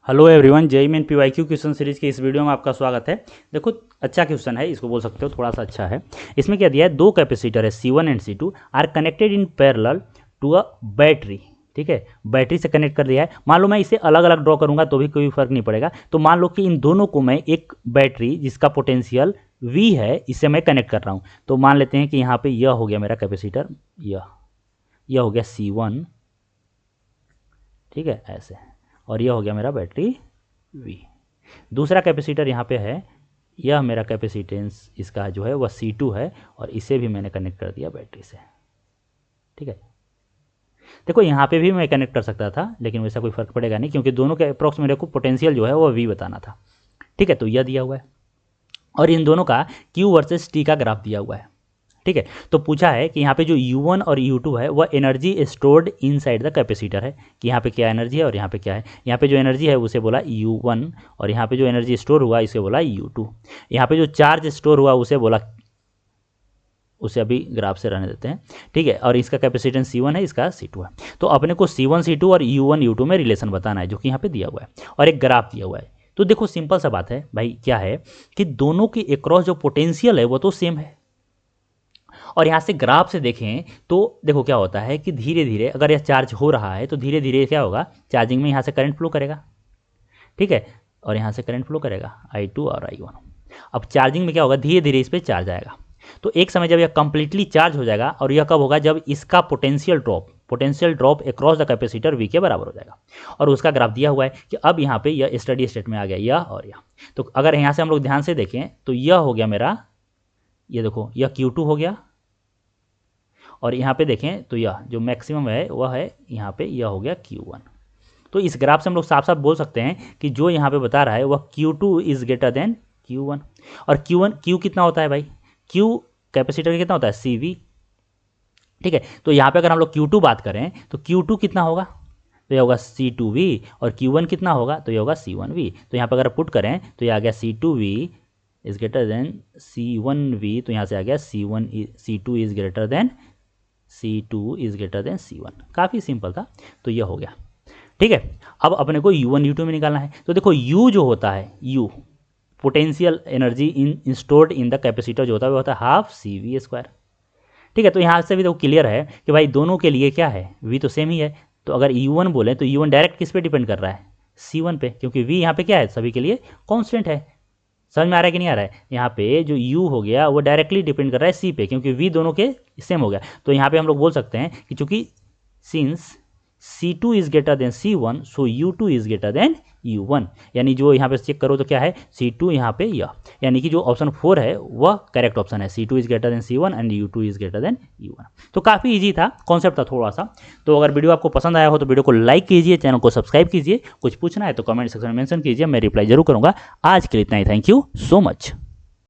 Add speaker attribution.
Speaker 1: Hello everyone, JEE main PYQ question series की इस video में आपका स्वागत है। देखो, अच्छा क्वेश्चन है, इसको बोल सकते हो, थोड़ा सा अच्छा है। इसमें क्या दिया है, दो कैपेसिटर है C1 and C2 are connected in parallel to a battery. ठीक है, बैटरी से कनेक्ट कर दिया है। मान लो मैं इसे अलग अलग ड्रॉ करूंगा तो भी कोई फर्क नहीं पड़ेगा। तो मान लो कि इन दोनों को मैं एक बैटरी जिसका पोटेंशियल V है, इससे मैं कनेक्ट कर रहा हूँ। तो मान लेते हैं कि यहाँ पे यह हो गया मेरा कैपेसिटर, यह हो गया C1, ठीक है, ऐसे। और यह हो गया मेरा बैटरी V। दूसरा कैपेसिटर यहाँ पे है, यह मेरा कैपेसिटेंस इसका जो है वह C2 है, और इसे भी मैंने कनेक्ट कर दिया बैटरी से। ठीक है, देखो यहाँ पे भी मैं कनेक्ट कर सकता था, लेकिन वैसा कोई फर्क पड़ेगा नहीं, क्योंकि दोनों के अप्रॉक्स मेरे को पोटेंशियल जो है वो V बताना था। ठीक है, तो यह दिया हुआ है, और इन दोनों का Q वर्सेस T का ग्राफ दिया हुआ है। ठीक है, तो पूछा है कि यहाँ पे जो U1 और U2 है वह energy stored inside the capacitor है, कि यहाँ पे क्या एनर्जी है और यहाँ पे क्या है। यहाँ पे जो एनर्जी है उसे बोला U1, और यहाँ पे जो एनर्जी स्टोर हुआ इसे बोला U2। यहाँ पे जो चार्ज स्टोर हुआ उसे बोला, उसे अभी ग्राफ से रहने देते हैं। ठीक है, और इसका कैपेसिटेंस C1 है, इसका C2 है। तो अपने को C1 C2 और U1 U2 में रिलेशन बताना है, जो कि यहाँ पे दिया हुआ है, और एक ग्राफ दिया हुआ है। तो देखो सिंपल सा बात है भाई, क्या है कि दोनों के अक्रॉस जो पोटेंशियल है वो तो सेम है। और यहाँ से ग्राफ से देखें तो देखो क्या होता है कि धीरे धीरे अगर यह चार्ज हो रहा है तो धीरे धीरे क्या होगा, चार्जिंग में यहाँ से करंट फ्लो करेगा। ठीक है, और यहाँ से करंट फ्लो करेगा I2 और I1। अब चार्जिंग में क्या होगा, धीरे धीरे इस पर चार्ज आएगा। तो एक समय जब यह कंप्लीटली चार्ज हो जाएगा, और यह कब होगा, जब इसका potential drop across the capacitor V के बराबर हो जाएगा। और उसका ग्राफ दिया हुआ है कि अब यहाँ पे यह स्टडी स्टेट में आ गया, यह और यह। तो अगर यहाँ से हम लोग ध्यान से देखें तो यह हो गया मेरा, ये देखो यह Q2 हो गया, और यहाँ पे देखें तो यह जो मैक्सिमम है वह है यहाँ पे, यह हो गया Q1। तो इस ग्राफ से हम लोग साफ साफ बोल सकते हैं कि जो यहाँ पे बता रहा है वह Q2 is greater than Q1। और Q कितना होता है भाई, Q कैपेसिटर का कितना होता है, CV। ठीक है, तो यहाँ पे अगर हम लोग Q2 बात करें तो Q2 कितना होगा, तो यह होगा C2V, और Q1 कितना होगा, तो यह होगा C1V। तो यहाँ पे अगर पुट करें तो यह आ गया C2V is greater than C1V। तो यहाँ से आ गया C2 is greater than C2 is greater than C1। काफ़ी सिंपल था, तो यह हो गया। ठीक है, अब अपने को U1 U2 में निकालना है। तो देखो U जो होता है, U potential energy in stored in the capacitor जो होता है वो होता है हाफ CV²। ठीक है, तो यहाँ से भी देखो क्लियर है कि भाई दोनों के लिए क्या है, V तो सेम ही है। तो अगर U1 बोले तो U1 डायरेक्ट किस पे डिपेंड कर रहा है, C1 पे, क्योंकि V यहाँ पे क्या है, सभी के लिए कॉन्स्टेंट है। समझ में आ रहा है कि नहीं आ रहा है। यहाँ पे जो U हो गया वो डायरेक्टली डिपेंड कर रहा है C पे, क्योंकि V दोनों के सेम हो गया। तो यहाँ पे हम लोग बोल सकते हैं कि चूंकि since C2 is greater than C1 so U2 is greater than U1। यानी जो यहाँ पे चेक करो तो क्या है, C2 यहाँ पे यह, यानी कि जो ऑप्शन 4 है वह करेक्ट ऑप्शन है। C2 is greater than C1 and U2 is greater than U1। तो काफ़ी इजी था, कॉन्सेप्ट था थोड़ा सा। तो अगर वीडियो आपको पसंद आया हो तो वीडियो को लाइक कीजिए, चैनल को सब्सक्राइब कीजिए। कुछ पूछना है तो कमेंट सेक्शन में मेंशन कीजिए, मैं रिप्लाई जरूर करूँगा। आज के लिए इतना ही, थैंक यू सो मच।